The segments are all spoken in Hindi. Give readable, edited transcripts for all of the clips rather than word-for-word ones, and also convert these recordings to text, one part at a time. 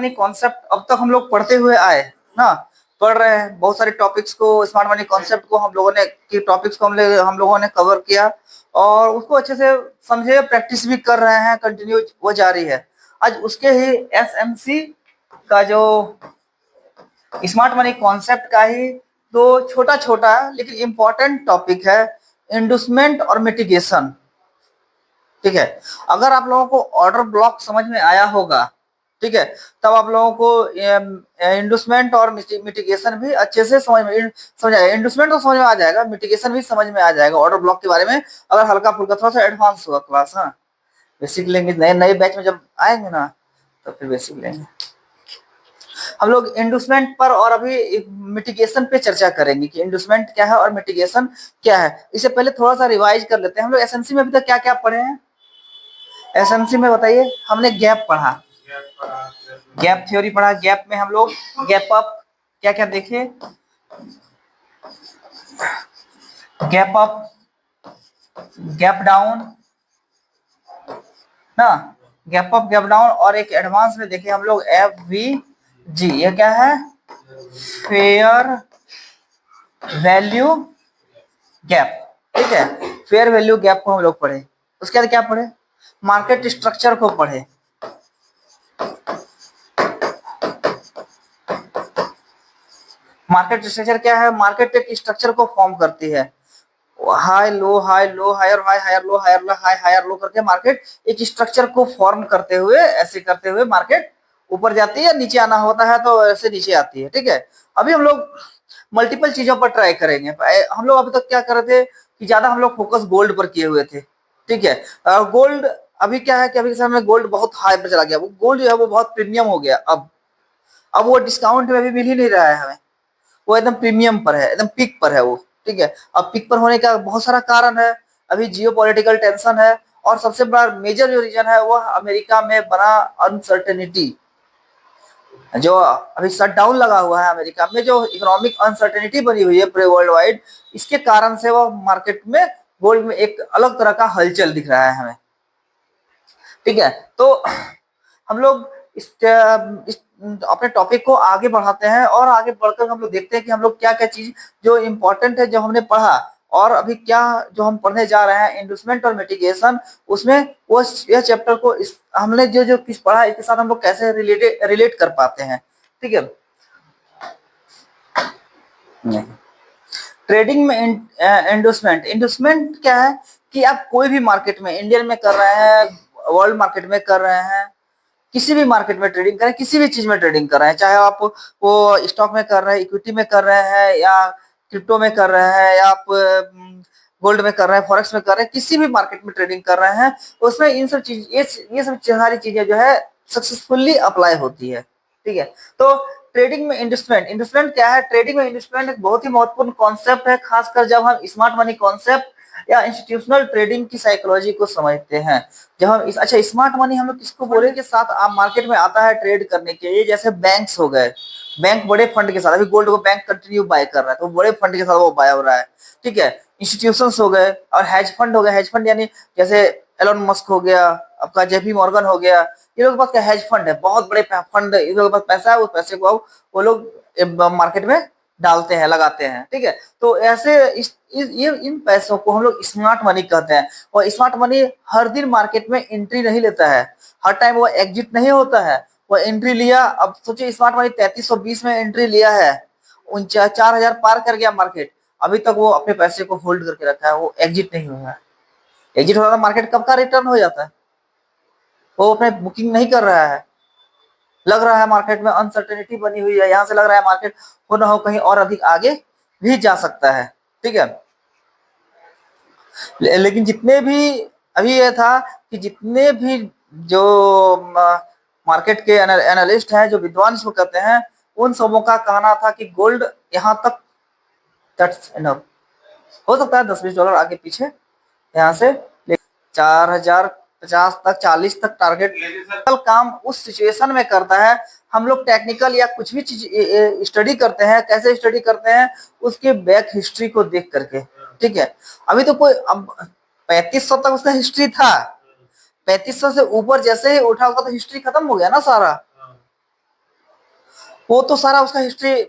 मनी कॉन्सेप्ट अब तक हम लोग पढ़ते हुए आए ना, पढ़ रहे हैं बहुत सारे टॉपिक्स को, स्मार्ट मनी कॉन्सेप्ट को हम लोगों ने की टॉपिक्स को हम लोगों ने कवर किया और उसको अच्छे से समझे, प्रैक्टिस भी कर रहे हैं, कंटिन्यू वो जारी है। आज उसके ही एसएमसी का जो स्मार्ट मनी कॉन्सेप्ट का ही तो छोटा छोटा लेकिन इंपॉर्टेंट टॉपिक है, इंडूसमेंट और मिटिगेशन। ठीक है, अगर आप लोगों को ऑर्डर ब्लॉक समझ में आया होगा, ठीक है, तब आप लोगों को इंडूसमेंट और मिटिगेशन भी अच्छे से समझ आएगा। इंडूसमेंट तो समझ में आ जाएगा, मिटिगेशन भी समझ में आ जाएगा ऑर्डर ब्लॉक के बारे में, अगर हल्का फुल्का थोड़ा सा एडवांस होगा क्लास। हाँ, बेसिक लेंगे, नए नए बैच में जब आएंगे ना तो फिर बेसिक लेंगे हम लोग। इंडूसमेंट पर और अभी मिटिगेशन पे चर्चा करेंगे कि इंडूसमेंट क्या है और मिटिगेशन क्या है। इससे पहले थोड़ा सा रिवाइज कर लेते हैं। हम लोग एसएमसी में अभी तक क्या क्या पढ़े हैं? एसएमसी में बताइए, हमने गैप पढ़ा, गैप थ्योरी पढ़ा। गैप में हम लोग गैप अप क्या क्या देखे, गैप अप, गैप डाउन ना, गैप अप गैप डाउन, और एक एडवांस में देखे हम लोग एफ वी जी। ये क्या है? Fair value gap. ठीक है, फेयर वैल्यू गैप को हम लोग पढ़े। उसके बाद क्या पढ़े? मार्केट स्ट्रक्चर को पढ़े। मार्केट स्ट्रक्चर क्या है? मार्केट एक स्ट्रक्चर को फॉर्म करती है, high low higher high, higher low higher low high, higher low करके मार्केट एक स्ट्रक्चर को फॉर्म करते हुए, ऐसे करते हुए मार्केट ऊपर जाती है, नीचे आना होता है तो ऐसे नीचे आती है। ठीक है, अभी हम लोग मल्टीपल चीजों पर ट्राई करेंगे। हम लोग अभी तक क्या कर रहे थे कि ज्यादा हम लोग फोकस गोल्ड पर किए हुए थे। ठीक है, गोल्ड अभी क्या है कि अभी के समय में गोल्ड बहुत हाई पर चला गया, वो गोल्ड जो है वो बहुत प्रीमियम हो गया। अब वो डिस्काउंट में भी मिल ही नहीं रहा है हमें, वो एकदम प्रीमियम पर है, एकदम पीक पर है वो। ठीक है, अब पीक पर होने का बहुत सारा कारण है, अभी जियो पॉलिटिकल टेंशन है, और सबसे बड़ा मेजर जो रीजन है वो अमेरिका में बना अनसर्टेनिटी, जो अभी शटडाउन लगा हुआ है अमेरिका में, जो इकोनॉमिक अनसर्टेनिटी बनी हुई है पूरे वर्ल्ड वाइड, इसके कारण से वो मार्केट में गोल्ड में एक अलग तरह का हलचल दिख रहा है हमें। ठीक है, तो हम लोग इस अपने टॉपिक को आगे बढ़ाते हैं और आगे बढ़कर हम लोग देखते हैं कि हम लोग क्या क्या चीज जो इम्पोर्टेंट है, जो हमने पढ़ा, और अभी क्या जो हम पढ़ने जा रहे हैं इंडूसमेंट और मिटिगेशन, उसमें वो यह चैप्टर को हमने जो जो किस पढ़ा इसके साथ हम लोग कैसे रिलेट कर पाते हैं। ठीक है, ट्रेडिंग में इंडूसमेंट, इंडूसमेंट क्या है कि आप कोई भी मार्केट में, इंडियन में कर रहे हैं, वर्ल्ड मार्केट में कर रहे हैं, किसी भी मार्केट में ट्रेडिंग करें, किसी भी चीज में ट्रेडिंग कर रहे हैं, चाहे आप वो स्टॉक में कर रहे हैं, इक्विटी में कर रहे हैं, या क्रिप्टो में कर रहे हैं, या आप गोल्ड में कर रहे हैं, फॉरेक्स में कर रहे हैं, किसी भी मार्केट में ट्रेडिंग कर रहे हैं, उसमें इन सब चीज ये सब सारी चीजें जो है सक्सेसफुली अप्लाई होती है। ठीक है, तो ट्रेडिंग में इन्वेस्टमेंट, इन्वेस्टमेंट क्या है? ट्रेडिंग में इन्वेस्टमेंट एक बहुत ही महत्वपूर्ण कॉन्सेप्ट है, खासकर जब हम स्मार्ट मनी कॉन्सेप्ट या इंस्टीट्यूशनल ट्रेडिंग की साइकोलॉजी को समझते हैं। जब हम अच्छा, स्मार्ट मनी हम लोग किसको बोले के साथ आप मार्केट में आता है ट्रेड करने के लिए, जैसे बैंक्स हो गए, बैंक बड़े फंड के साथ, अभी गोल्ड को बैंक कंटिन्यू बाय कर रहा है तो बड़े फंड के साथ वो बाय हो रहा है। ठीक है, इंस्टीट्यूशंस हो गए और हेज फंड हो गए। हेज फंड यानी जैसे एलोन मस्क हो गया, आपका जेपी मॉर्गन हो गया, ये लोग के पास क्या हेज फंड है, बहुत बड़े फंड, इन लोगों के पास पैसा है, उस पैसे को वो लोग मार्केट में डालते हैं, लगाते हैं। ठीक है, तो ऐसे ये इन पैसों को हम लोग स्मार्ट मनी कहते हैं। और स्मार्ट मनी हर दिन मार्केट में एंट्री नहीं लेता है, हर टाइम वो एग्जिट नहीं होता है, वो एंट्री लिया, अब सोचिए स्मार्ट मनी 3320 में एंट्री लिया है, 4000 पार कर गया मार्केट, अभी तक वो अपने पैसे को होल्ड करके रखा है, वो एग्जिट नहीं हुआ है। एग्जिट होता तो मार्केट कब का रिटर्न हो जाता है, वो अपने बुकिंग नहीं कर रहा है। लग रहा है मार्केट में अनसर्टेनिटी बनी हुई है, यहां से लग रहा है मार्केट हो ना हो कहीं और अधिक आगे भी जा सकता है। ठीक है, लेकिन जितने भी अभी ये था कि जितने भी जो मार्केट के एनालिस्ट हैं, जो विद्वान इसको कहते हैं, उन सबों का कहना था कि गोल्ड यहाँ तक दैट्स इनफ, हो सकता है 10-20 डॉलर आगे पीछे यहाँ से 4050 तक, 40 तक टारगेट काम उस सिचुएशन में करता है। हम लोग टेक्निकल या कुछ भी चीज स्टडी करते हैं, कैसे स्टडी करते हैं? उसके बैक हिस्ट्री को देख करके। ठीक है, अभी तो कोई अब 3500 तक उसका हिस्ट्री था, 3500 से ऊपर जैसे ही उठा उसका तो हिस्ट्री खत्म हो गया ना सारा। वो तो सारा उसका हिस्ट्री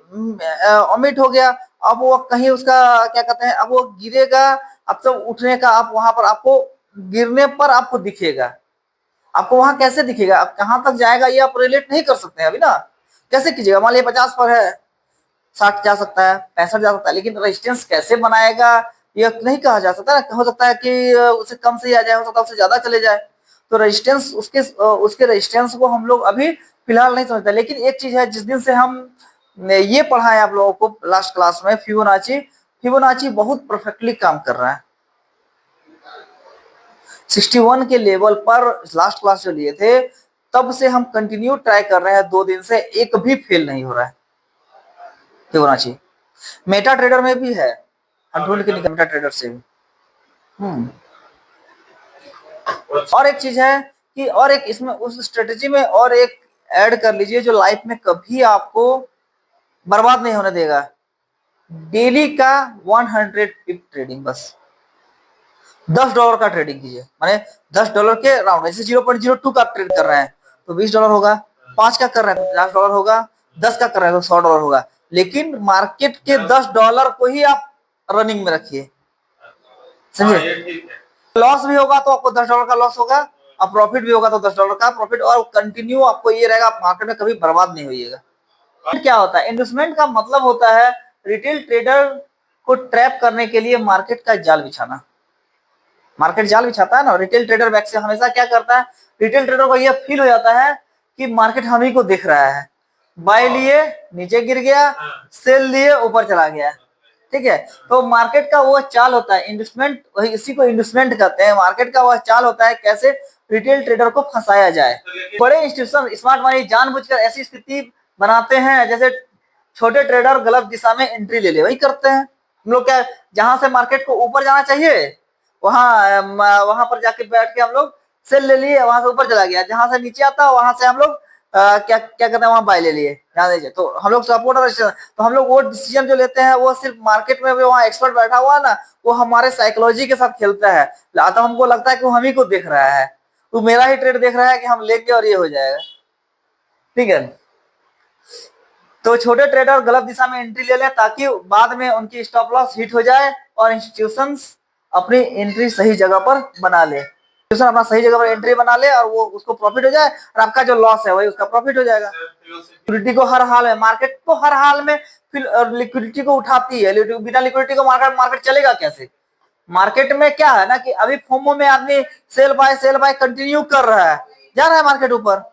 ओमिट हो गया। अब वो कहीं उसका क्या कहते हैं, अब वो गिरेगा, अब तो उठने का आप वहां पर आपको गिरने पर आपको दिखेगा। आपको वहां कैसे दिखेगा, अब कहां तक जाएगा ये आप रिलेट नहीं कर सकते हैं अभी ना। कैसे कीजिएगा, मान लीजिए 50 पर है, 60 जा सकता है, 65 जा सकता है, लेकिन रेजिस्टेंस कैसे बनाएगा ये नहीं कहा जा सकता। हो सकता है कि उससे कम से ही आ जाए, हो सकता है उससे ज्यादा चले जाए। तो रेजिस्टेंस उसके रेजिस्टेंस को हम लोग अभी फिलहाल नहीं समझते। लेकिन एक चीज है, जिस दिन से हम ने ये पढ़ा है आप लोगों को लास्ट क्लास में, फिबोनाची, फिबोनाची बहुत परफेक्टली काम कर रहा है। 61 के लेवल पर लास्ट क्लास जो लिए थे, तब से हम कंटिन्यू ट्राई कर रहे हैं, 2 दिन से एक भी फेल नहीं हो रहा है फिबोनाची। मेटा ट्रेडर में भी है, हम ढूंढ के निकल मेटा ट्रेडर से भी। और एक चीज है कि और एक इसमें उस स्ट्रेटेजी में और एक ऐड कर लीजिए जो लाइफ में कभी आपको बर्बाद नहीं होने देगा। डेली का 100 पिप ट्रेडिंग, बस $10 का ट्रेडिंग कीजिए। माने $10 के राउंड, जैसे 0.02 का आप ट्रेड कर रहे हैं तो $20 होगा, 5 का कर रहे हैं तो $50 होगा, 10 का कर रहे हैं तो $100 होगा। लेकिन मार्केट के $10 को ही आप रनिंग में रखिए, समझे। लॉस भी होगा तो आपको $10 का लॉस होगा, और प्रॉफिट भी होगा तो $10 का प्रॉफिट, और कंटिन्यू आपको ये रहेगा, आप मार्केट में कभी बर्बाद नहीं होइएगा। क्या होता है इन्वेस्टमेंट का मतलब होता है रिटेल ट्रेडर को ट्रैप करने के लिए मार्केट का जाल बिछाना। मार्केट जाल बिछाता है ना, रिटेल ट्रेडर बैक से हमेशा क्या करता है, रिटेल ट्रेडर को यह फील हो जाता है कि मार्केट हम ही को देख रहा है। बाय लिए नीचे गिर गया, सेल लिए ऊपर चला गया, ठीक है। तो मार्केट का वो चाल होता है इन्वेस्टमेंट, वही इसी को इन्वेस्टमेंट कहते हैं। मार्केट का वह चाल होता है कैसे रिटेल ट्रेडर को फंसाया जाए। बड़े इंस्टीट्यूशन स्मार्ट मनी जानबूझकर ऐसी स्थिति बनाते हैं जैसे छोटे ट्रेडर गलत दिशा में एंट्री ले ले, वही करते हैं हम लोग। क्या, जहां से मार्केट को ऊपर जाना चाहिए वहां पर जाके बैठ के हम लोग सेल ले लिए, वहां से ऊपर चला गया। जहां से नीचे आता वहां से हम लोग क्या क्या कहते हैं, वहां बाय ले लिए, ध्यान दीजिए। तो हम लोग सपोर्टर, तो हम लोग वो डिसीजन जो लेते हैं वो सिर्फ मार्केट में भी वहाँ एक्सपर्ट बैठा हुआ है ना, वो हमारे साइकोलॉजी के साथ खेलता है। तो हमको लगता है कि वो हम ही को देख रहा है, तो मेरा ही ट्रेड देख रहा है कि हम लेंगे और ये हो जाएगा, ठीक है। तो छोटे ट्रेडर गलत दिशा में एंट्री ले लें ताकि बाद में उनकी स्टॉप लॉस हिट हो जाए और इंस्टीट्यूशंस अपनी एंट्री सही जगह पर बना ले, इंस्टीट्यूशन अपना सही जगह पर एंट्री बना ले और वो उसको प्रॉफिट हो जाए, और आपका जो लॉस है वही उसका प्रॉफिट हो जाएगा। लिक्विडिटी को हर हाल में, मार्केट को हर हाल में लिक्विडिटी को उठाती है। बिना लिक्विडिटी को मार्केट चलेगा कैसे। मार्केट में क्या है ना कि अभी फोमो में आदमी सेल बाय कंटिन्यू कर रहा है, जा रहा है मार्केट ऊपर।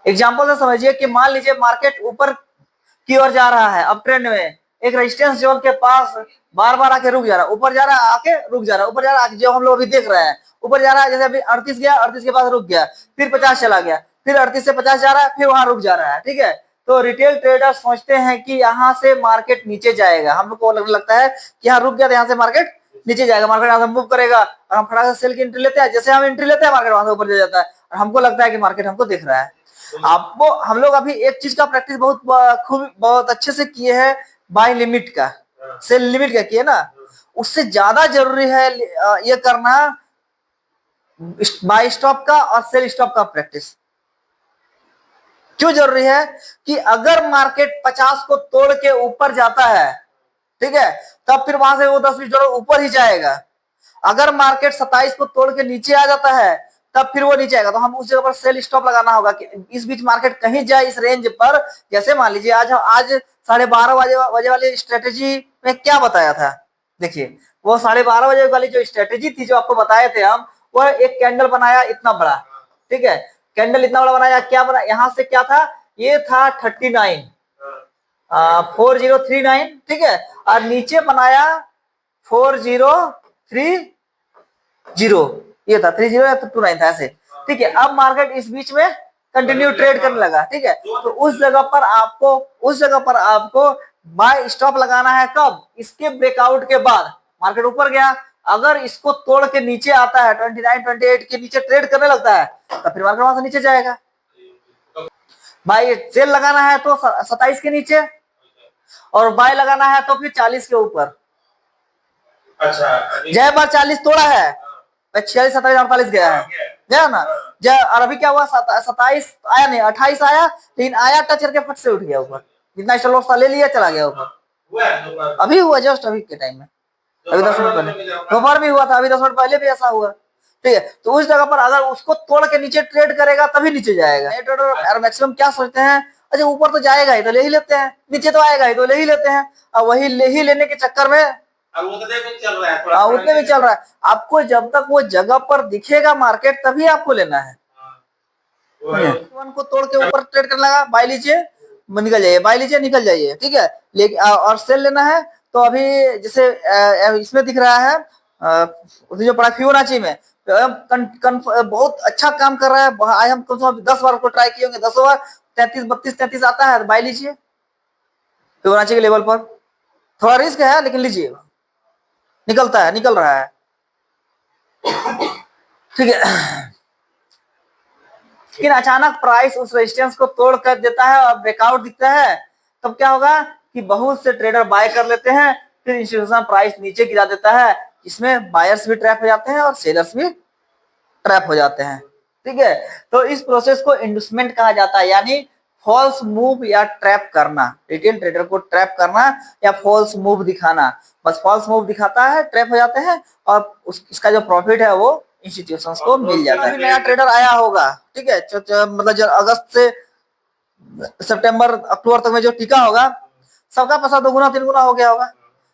एग्जाम्पल से समझिए कि मान लीजिए मार्केट ऊपर की ओर जा रहा है, अब ट्रेंड में एक रेजिस्टेंस जोन के पास बार बार आके रुक जा रहा है, ऊपर जा रहा है आके रुक जा रहा है, ऊपर जा रहा है, जो हम लोग अभी देख रहे हैं ऊपर जा रहा है। जैसे अभी 38 गया, 38 के बाद रुक गया, फिर 50 चला गया, फिर 38 से 50 जा रहा है, फिर वहां रुक जा रहा है, ठीक है। तो रिटेल ट्रेडर सोचते हैं कि यहाँ से मार्केट नीचे जाएगा, हम लोग को लगता है कि यहाँ रुक गया तो यहाँ से मार्केट नीचे जाएगा, मार्केट यहाँ से मूव करेगा, और हम फटाक से सेल की एंट्री लेते हैं। जैसे हम एंट्री लेते हैं मार्केट वहां से ऊपर जाता है, और हमको लगता है कि मार्केट हमको देख रहा है। आपको हम लोग अभी एक चीज का प्रैक्टिस बहुत अच्छे से किए हैं, बाय लिमिट का, सेल लिमिट का किए ना। उससे ज्यादा जरूरी है ये करना बाय स्टॉप का और सेल स्टॉप का प्रैक्टिस। क्यों जरूरी है कि अगर मार्केट 50 को तोड़ के ऊपर जाता है, ठीक है, तब फिर वहां से वो $10-20 ऊपर ही जाएगा। अगर मार्केट 27 को तोड़ के नीचे आ जाता है तब फिर वो नीचे आएगा, तो हम उस जगह पर सेल स्टॉप लगाना होगा कि इस बीच मार्केट कहीं जाए इस रेंज पर। जैसे मान लीजिए आज 12:30 बजे वाली स्ट्रेटेजी में क्या बताया था, देखिए वो 12:30 बजे वाली जो स्ट्रेटेजी थी जो आपको बताए थे हम, वह एक कैंडल बनाया इतना बड़ा, ठीक है, कैंडल इतना बड़ा बनाया, क्या बना, यहाँ से क्या था, ये था 39 4039, ठीक है, और नीचे बनाया 4030, ये था 30 या 29 था ऐसे, ठीक है। अब मार्केट इस बीच में कंटिन्यू ट्रेड करने लगा, ठीक है। तो उस जगह पर आपको बाय स्टॉप लगाना है कब, इसके ब्रेकआउट के बाद। मार्केट ऊपर गया, अगर इसको तोड़ के नीचे आता है 29 28 के नीचे ट्रेड करने लगता है, तो फिर मार्केट वहां से नीचे जाएगा। बाय सेल लगाना है तो 27 के नीचे, और बाय लगाना है तो फिर 40 के ऊपर। अच्छा, जय बार 40 तोड़ा है 46, 47, 48 गया है, गया ना। और अभी क्या हुआ, 27 आया नहीं, 28 आया, लेकिन आया टच करके फट से उठ गया ऊपर, जितना स्टॉप लॉस था ले लिया, चला गया ऊपर। अभी हुआ जस्ट अभी के टाइम में, अभी 10 मिनट पहले दोपहर भी हुआ था, अभी 10 मिनट पहले भी ऐसा हुआ। ठीक है, तो उस जगह पर अगर उसको तोड़ के नीचे ट्रेड करेगा तभी नीचे जाएगा। ट्रेडर मैक्सिमम क्या सोचते हैं, अच्छा ऊपर तो जाएगा ही तो ले ही लेते हैं, नीचे तो आएगा ही तो ले ही लेते हैं, और वही ले ही लेने के चक्कर में उतने में चल रहा है। आपको जब तक वो जगह पर दिखेगा मार्केट तभी आपको लेना है। वन को तोड़ के ऊपर ट्रेड करने लगा, बाय लीजिए निकल जाइए, बाय लीजिए निकल जाइए, ठीक है। लेकिन और सेल लेना है तो अभी जैसे इसमें दिख रहा है जो पड़ा फिबोनाची में बहुत अच्छा काम कर रहा है। आज हम 10 बार को ट्राई किए होंगे, 10 बार 33, 32, 33 आता है, बाय लीजिए फिबोनाची के लेवल पर। थोड़ा रिस्क है लेकिन लीजिए, निकलता है, निकल रहा है, ठीक है। लेकिन अचानक प्राइस उस रेजिस्टेंस को तोड़ कर देता है और ब्रेकआउट दिखता है, तब क्या होगा कि बहुत से ट्रेडर बाय कर लेते हैं, फिर इंस्टीट्यूशन प्राइस नीचे गिरा देता है, इसमें बायर्स भी ट्रैप हो जाते हैं और सेलर्स भी ट्रैप हो जाते हैं, ठीक है। तो इस प्रोसेस को इंड्यूसमेंट कहा जाता है, यानी फॉल्स मूव या ट्रैप करना, रिटेल ट्रेडर को ट्रैप करना या फॉल्स मूव दिखाना। बस फॉल्स मूव दिखाता है, ट्रैप हो जाते हैं, और इसका जो प्रॉफिट है वो इंस्टीट्यूशंस को मिल जाता है। नया ट्रेडर आया होगा, ठीक है, मतलब अगस्त से सितंबर अक्टूबर तक में जो टिका होगा, सबका पैसा 2 गुना 3 गुना हो गया होगा,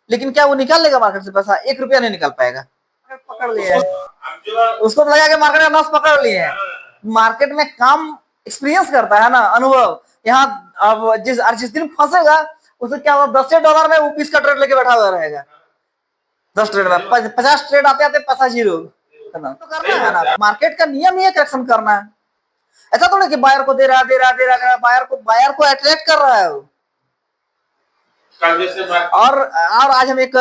लेकिन क्या वो निकाल लेगा मार्केट से पैसा? 1 रुपया नहीं निकाल पाएगा। पकड़ लिया उसको, तो लगा कि मार्केट में लॉस पकड़ लिए है। मार्केट में काम एक्सपीरियंस करता है ना, अनुभव। यहाँ अब जिस दिन फंसेगा उसे क्या होगा, $10 में वो 20 का ट्रेड लेके बैठा हुआ रहेगा। 10 ट्रेड में 50 ट्रेड आते आते पैसा जीरो, तो करना है ना। मार्केट का नियम ही करेक्शन करना है, ऐसा थोड़ा कि बायर को दे रहा, बायर को अट्रैक्ट कर रहा है वो। और आज हम एक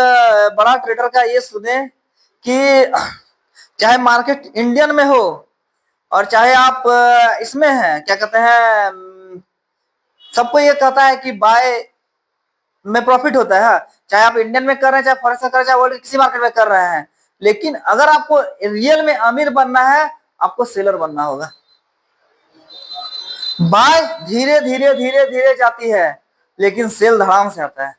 बड़ा ट्रेडर का ये सुने कि चाहे मार्केट इंडियन में हो और चाहे आप इसमें हैं, क्या कहते हैं, सबको ये कहता है कि बाय में प्रॉफिट होता है, चाहे आप इंडियन में कर रहे हैं, चाहे फॉरेन में कर रहे हैं, चाहे वर्ल्ड किसी मार्केट में कर रहे हैं। लेकिन अगर आपको रियल में अमीर बनना है, आपको सेलर बनना होगा। बाय धीरे धीरे धीरे धीरे जाती है, लेकिन सेल धड़ाम से आता है।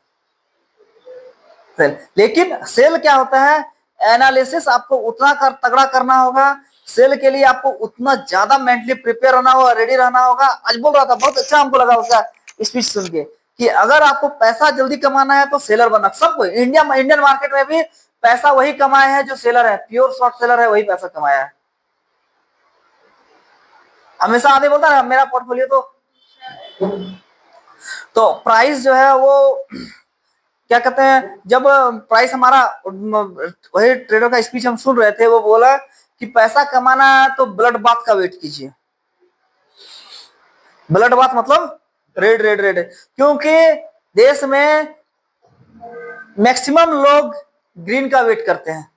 लेकिन सेल क्या होता है, एनालिसिस आपको उतना तगड़ा करना होगा। सेल के लिए आपको उतना ज्यादा मेंटली प्रिपेयर होना होगा, रेडी रहना होगा। आज बोल रहा था, बहुत अच्छा हमको लगा उसका स्पीच सुन के, कि अगर आपको पैसा जल्दी कमाना है तो सेलर बनना। सबको इंडियन मार्केट में भी पैसा वही कमाए हैं जो सेलर है, प्योर शॉर्ट सेलर है, वही पैसा कमाया है। हमेशा आदमी बोलता है मेरा पोर्टफोलियो तो प्राइस जो है वो क्या कहते हैं, जब प्राइस हमारा, वही ट्रेडर का स्पीच हम सुन रहे थे, वो बोला कि पैसा कमाना है तो ब्लड बाथ का वेट कीजिए। ब्लड बाथ मतलब रेड रेड रेड, क्योंकि देश में मैक्सिमम लोग ग्रीन का वेट करते हैं,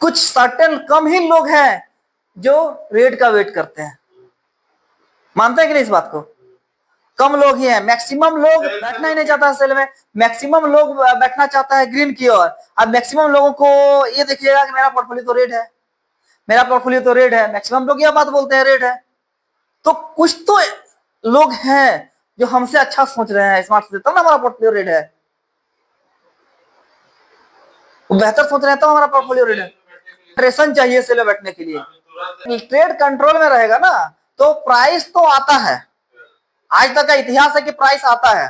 कुछ सर्टेन कम ही लोग हैं जो रेड का वेट करते हैं। मानते हैं कि नहीं इस बात को? कम लोग ही हैं, मैक्सिमम लोग बैठना ही नहीं चाहता सेल में, मैक्सिमम लोग बैठना चाहता है ग्रीन की ओर। अब मैक्सिमम लोगों को ये देखिएगा कि मेरा पोर्टफोलियो तो रेड है, मेरा पोर्टफोलियो तो रेड है, मैक्सिमम लोग यह बात बोलते हैं रेड है। तो कुछ तो लोग हैं जो हमसे अच्छा सोच रहे हैं, स्मार्ट से, तब ना हमारा पोर्टफोलियो रेड है, वो बेहतर सोच रहे हैं तो हमारा पोर्टफोलियो रेड है। ट्रेसन चाहिए सेल में बैठने के लिए, ट्रेड कंट्रोल में रहेगा ना तो प्राइस तो आता है। आज तक का इतिहास है कि प्राइस आता है,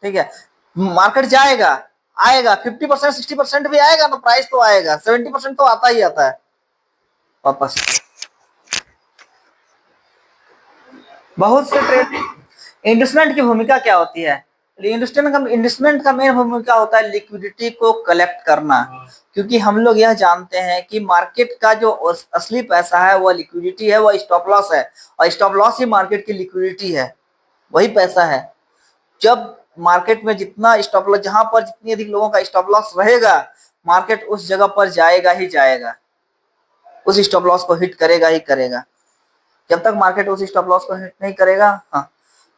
ठीक है। मार्केट जाएगा, आएगा 50%, 60% भी आएगा तो प्राइस तो आएगा, 70% तो आता ही आता है वापस। बहुत से ट्रेड, इन्वेस्टमेंट की भूमिका क्या होती है? इन्वेस्टमेंट का मेन भूमिका होता है लिक्विडिटी को कलेक्ट करना, क्योंकि हम लोग यह जानते हैं कि मार्केट का जो असली पैसा है वह लिक्विडिटी है, वह स्टॉप लॉस है, और स्टॉप लॉस ही मार्केट की लिक्विडिटी है, वही पैसा है। जब मार्केट में जितना स्टॉप लॉस, जहां पर जितनी अधिक लोगों का स्टॉप लॉस रहेगा, मार्केट उस जगह पर जाएगा ही जाएगा, उस स्टॉप लॉस को हिट करेगा ही करेगा। जब तक मार्केट उस स्टॉप लॉस को हिट नहीं करेगा,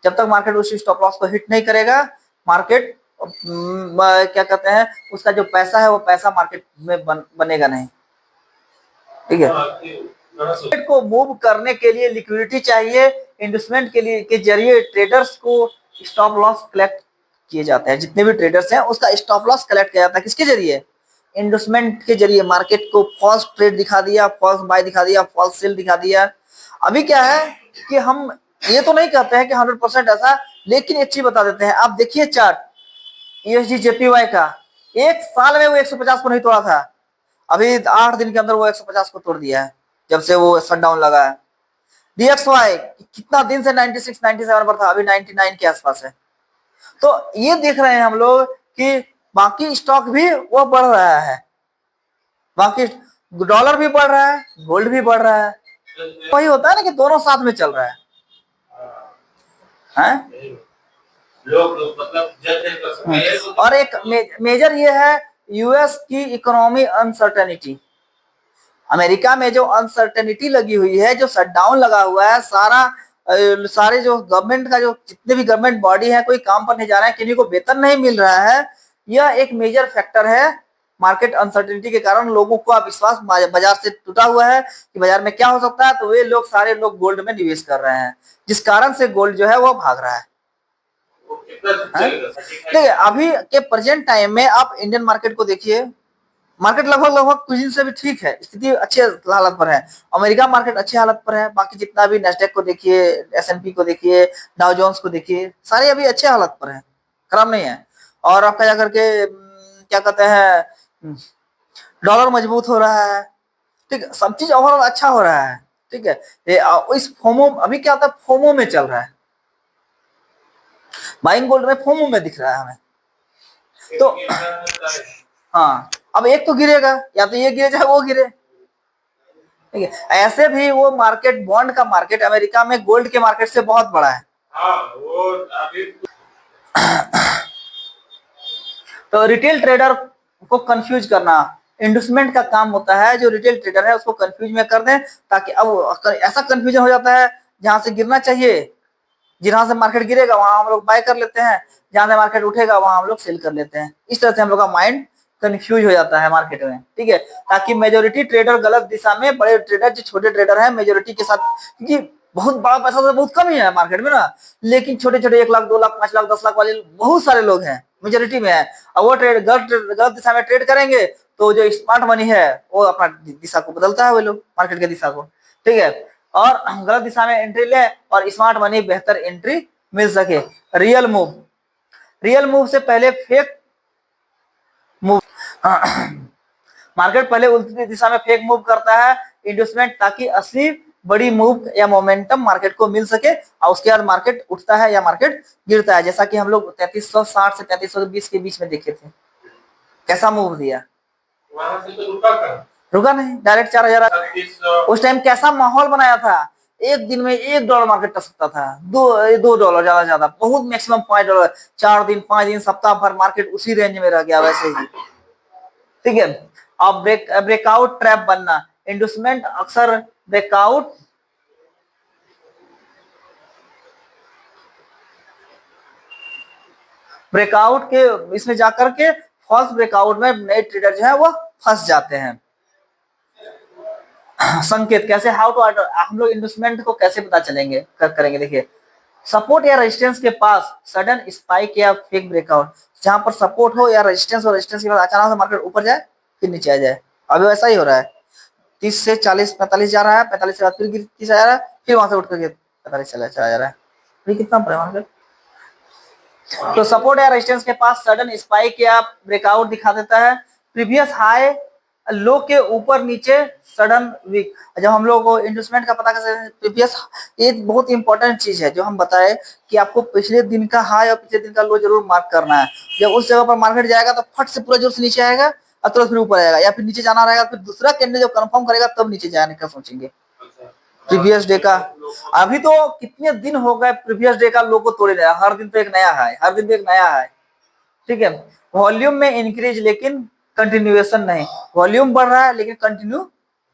जब तक मार्केट उस स्टॉप लॉस को हिट नहीं करेगा, मार्केट क्या कहते हैं, उसका जो पैसा है वो पैसा मार्केट में बनेगा नहीं। ठीक है, मार्केट को मूव करने के लिए लिक्विडिटी चाहिए। इन्वेस्टमेंट के लिए के जरिए ट्रेडर्स को स्टॉप लॉस कलेक्ट किए जाते हैं। जितने भी ट्रेडर्स हैं उसका स्टॉप लॉस कलेक्ट किया जाता है, किसके जरिए? इन्वेस्टमेंट के जरिए। मार्केट को फॉल्स ट्रेड दिखा दिया, फॉल्स बाय दिखा दिया, फॉल्स सेल दिखा दिया। अभी क्या है कि हम ये तो नहीं कहते हैं कि 100% ऐसा, लेकिन एक चीज बता देते हैं। आप देखिए चार्ट यूएसडी जेपीवाई का, एक साल में वो 150 को नहीं तोड़ा था, अभी 8 दिन के अंदर वो 150 को तोड़ दिया है, जब से वो शटडाउन लगा है। डीएक्सवाई कितना दिन से 96 97 पर था, अभी 99 के आसपास है। तो ये देख रहे हैं हम लोग कि बाकी स्टॉक भी वो बढ़ रहा है, बाकी डॉलर भी बढ़ रहा है, गोल्ड भी बढ़ रहा है। वही होता है ना कि दोनों साथ में चल रहा है? लोग मतलब जज नहीं कर सकते। और एक मेजर ये है यूएस की इकोनॉमी अनसर्टेनिटी। अमेरिका में जो अनसर्टेनिटी लगी हुई है, जो शटडाउन लगा हुआ है, सारे जो गवर्नमेंट का, जो जितने भी गवर्नमेंट बॉडी है, कोई काम पर नहीं जा रहा है, किसी को वेतन नहीं मिल रहा है, यह एक मेजर फैक्टर है। मार्केट अनसर्टेनिटी के कारण लोगों का विश्वास बाजार से टूटा हुआ है कि बाजार में क्या हो सकता है, तो वे लोग सारे लोग गोल्ड में निवेश कर रहे हैं, जिस कारण से गोल्ड जो है वो भाग रहा है। देखिए अभी के प्रेजेंट टाइम में आप इंडियन मार्केट को देखिए, मार्केट लगभग कुछ दिन से भी ठीक है, स्थिति अच्छे हालत पर है। अमेरिका मार्केट अच्छी हालत पर है, बाकी जितना भी नेस्डेक को देखिए, एसएनपी को देखिए, डाउ जोन्स को देखिए, सारे अभी अच्छे हालत पर है, खराब नहीं है। और आपका जाकर के क्या कहते हैं, डॉलर मजबूत हो रहा है, ठीक है, सब चीज ओवरऑल अच्छा हो रहा है। ठीक है, इस फोमो अभी क्या होता है, फोमो में चल रहा है, बाइंग गोल्ड में फोमो में दिख रहा है हमें। तो हाँ, अब एक तो गिरेगा, या तो ये गिरे चाहे वो गिरे। ठीक है, ऐसे भी वो मार्केट, बॉन्ड का मार्केट अमेरिका में गोल्ड के मार्केट से बहुत बड़ा है। वो अभी तो रिटेल ट्रेडर को कंफ्यूज करना इन्वेस्टमेंट का काम होता है। जो रिटेल ट्रेडर है उसको कंफ्यूज में कर दें, ताकि अब ऐसा कंफ्यूजन हो जाता है, जहां से गिरना चाहिए, जहां से मार्केट गिरेगा वहां हम लोग बाय कर लेते हैं, जहां से मार्केट उठेगा वहां हम लोग सेल कर लेते हैं। इस तरह से हम लोग का माइंड कंफ्यूज हो जाता है मार्केट में। ठीक है, ताकि मेजोरिटी ट्रेडर गलत दिशा में, बड़े ट्रेडर जो छोटे ट्रेडर है मेजोरिटी के साथ, क्योंकि बहुत बड़ा पैसा तो बहुत कम ही है मार्केट में ना, लेकिन छोटे छोटे 1 लाख 2 लाख 5 लाख 10 लाख वाले बहुत सारे लोग हैं, मेजोरिटी में है। और वो गलत दिशा में ट्रेड करेंगे, तो जो स्मार्ट मनी है वो अपना दिशा को बदलता है, वो लोग मार्केट की दिशा को। ठीक है, और गलत दिशा में एंट्री ले और स्मार्ट मनी बेहतर एंट्री मिल सके। रियल मूव, रियल मूव से पहले फेक मूव मार्केट पहले उल्टी दिशा में फेक मूव करता है इन्वेस्टमेंट, ताकि असली बड़ी मूव या मोमेंटम मार्केट को मिल सके, और उसके बाद मार्केट उठता है या मार्केट गिरता है। जैसा कि हम लोग 3360 से 3320 के बीच में देखे थे, कैसा मूव दिया, वहां से तो रुका नहीं, डायरेक्ट 4000। उस टाइम कैसा माहौल बनाया था, एक दिन में $1 मार्केट टच सकता था, $2 ज्यादा बहुत मैक्सिमम $5। 4 दिन 5 दिन सप्ताह भर मार्केट उसी रेंज में रह गया वैसे ही। ठीक है, अब ब्रेकआउट ट्रैप बनना, इंडस्टमेंट अक्सर ब्रेकआउट के इसमें जाकर के फॉल्स ब्रेकआउट में नए ट्रेडर जो है वो फंस जाते हैं। संकेत कैसे, हाउ टू, हम लोग इन्वेस्टमेंट को कैसे पता चलेंगे करेंगे, देखिए सपोर्ट या रेजिस्टेंस के पास सडन स्पाइक या फेक ब्रेकआउट, जहां पर सपोर्ट हो या रेजिस्टेंस, और रेजिस्टेंस के बाद अचानक से मार्केट ऊपर जाए फिर नीचे आ जाए। अभी वैसा ही हो रहा है, 30 से 40 45 जा रहा है, 45 से बाद फिर 30 आ जा रहा है, फिर वहां से उठ करके 45 चला जा रहा है। अभी कितना पड़ा मार्केट? तो सपोर्ट या रेजिस्टेंस के पास सडन स्पाइक या ब्रेकआउट दिखा देता है, प्रीवियस हाई लो के ऊपर नीचे सडन वीक। जब हम लोग को इन्वेस्टमेंट का पता कैसे, प्रीवियस, ये बहुत इंपॉर्टेंट चीज है जो हम बताए कि आपको पिछले दिन का हाई और पिछले दिन का लो जरूर मार्क करना है। जब उस जगह पर मार्केट जाएगा तो फट से पूरा जोर से नीचे आएगा और तुरंत फिर ऊपर आएगा, या फिर नीचे जाना रहेगा, फिर दूसरा कैंडल जब कंफर्म करेगा तब नीचे जाने का सोचेंगे। प्रीवियस डे का, अभी तो कितने दिन हो गए प्रीवियस डे का लो को तोड़े रहा, हर दिन तो एक नया है, हर दिन तो एक नया है। ठीक है, वॉल्यूम में इंक्रीज लेकिन कंटिन्यूएशन नहीं, वॉल्यूम बढ़ रहा है लेकिन कंटिन्यू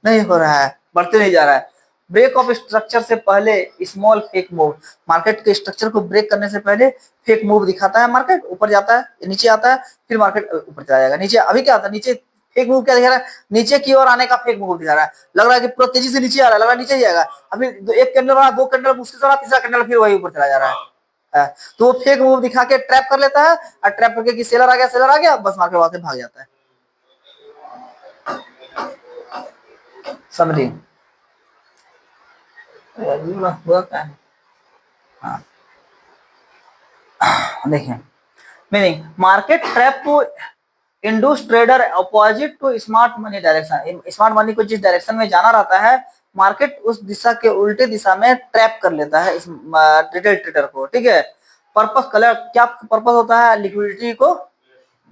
नहीं हो रहा है, बढ़ते नहीं जा रहा है। ब्रेक ऑफ स्ट्रक्चर से पहले स्मॉल फेक मूव, मार्केट के स्ट्रक्चर को ब्रेक करने से पहले फेक मूव दिखाता है, मार्केट ऊपर जाता है नीचे आता है, फिर मार्केट ऊपर चला जाएगा नीचे। अभी क्या आता है, नीचे फेक मूव क्या दिखा रहा है, नीचे की ओर आने का फेक मूव दिखा रहा है, लग रहा है कि पूरा तेजी से नीचे आ रहा है, लग रहा है नीचे जाएगा। अभी एक कैंडल रहा, दो कैंडल मुश्किल से रहा, तीसरा कैंडल फिर वही ऊपर चला जा रहा है। तो वो फेक मूव दिखा के ट्रैप कर लेता है, और ट्रैप करके कि सेलर आ गया, सेलर आ गया, बस मार्केट वहां से भाग जाता है। समझिए हुआ क्या है। हाँ देखिए, meaning market trap to induce trader opposite to smart money direction. Smart money को जिस डायरेक्शन में जाना रहता है, मार्केट उस दिशा के उल्टे दिशा में ट्रैप कर लेता है इस रिटेल ट्रेडर को, ठीक है। पर्पस कलेक्ट, क्या पर्पस होता है, लिक्विडिटी को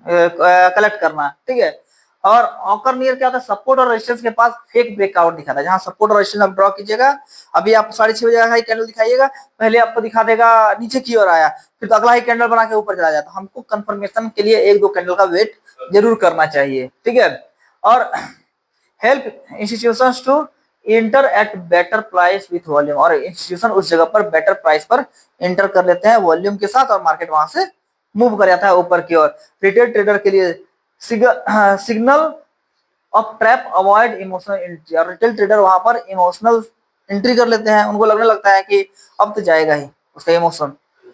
कलेक्ट करना, ठीक है। और ऑकर नियर क्या होता है, सपोर्ट और रेजिस्टेंस के पास फेक ब्रेकआउट दिखाता है, जहां सपोर्ट और रेजिस्टेंस आप ड्रॉ कीजिएगा। अभी आप 6:30 बजे हाई कैंडल दिखाइएगा, पहले आपको दिखा देगा नीचे की ओर आया, फिर तो अगला हाई कैंडल बना के ऊपर चला जाता। हमको कंफर्मेशन के लिए एक दो कैंडल का वेट जरूर करना चाहिए, ठीक है। और help institutions to enter at better price with volume, और इंस्टीट्यूशन उस जगह पर बेटर प्राइस पर इंटर कर लेते हैं वॉल्यूम के साथ, और मार्केट वहां से मूव कर जाता है ऊपर की ओर। रिटेल ट्रेडर के लिए signal of trap avoid emotional entry, और रिटेल ट्रेडर वहां पर इमोशनल एंट्री कर लेते हैं, उनको लगने लगता है कि अब तो जाएगा ही उसका इमोशन,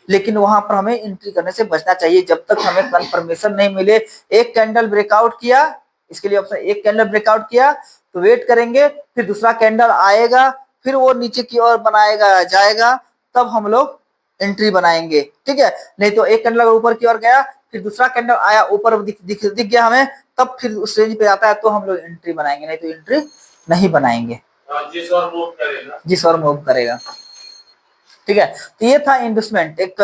लेकिन वहां पर हमें एंट्री करने से बचना चाहिए जब तक हमें कंफर्मेशन नहीं मिले। एक कैंडल ब्रेकआउट किया, इसके लिए ऑप्शन, एक कैंडल ब्रेकआउट किया तो वेट करेंगे, फिर दूसरा कैंडल आएगा, फिर वो नीचे की ओर बनाएगा जाएगा, तब हम लोग एंट्री बनाएंगे, ठीक है। नहीं तो एक कैंडल ऊपर की ओर गया, फिर दूसरा कैंडल आया ऊपर दिख गया हमें, तब फिर उस रेंज पे आता है तो हम लोग एंट्री बनाएंगे, नहीं तो एंट्री नहीं बनाएंगे। जिस और मूव करेगा, ठीक है। तो ये था इन्वेस्टमेंट, एक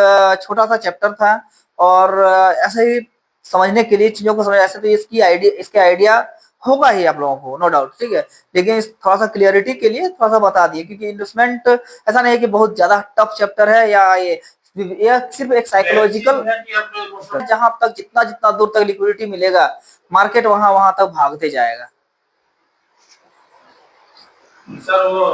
छोटा सा चैप्टर था, और ऐसे ही समझने के लिए, चीजों को समझ, ऐसे तो इसके आइडिया होगा ही आप लोगों को, नो डाउट, ठीक है। लेकिन थोड़ा सा क्लियरिटी के लिए थोड़ा सा बता दिए, क्योंकि इन्वेस्टमेंट ऐसा नहीं है कि बहुत ज्यादा टफ चैप्टर है, या ये सिर्फ एक साइकोलॉजिकल, जहां तक जितना जितना दूर तक लिक्विडिटी मिलेगा, मार्केट वहां वहां तक भागते जाएगा। सर वो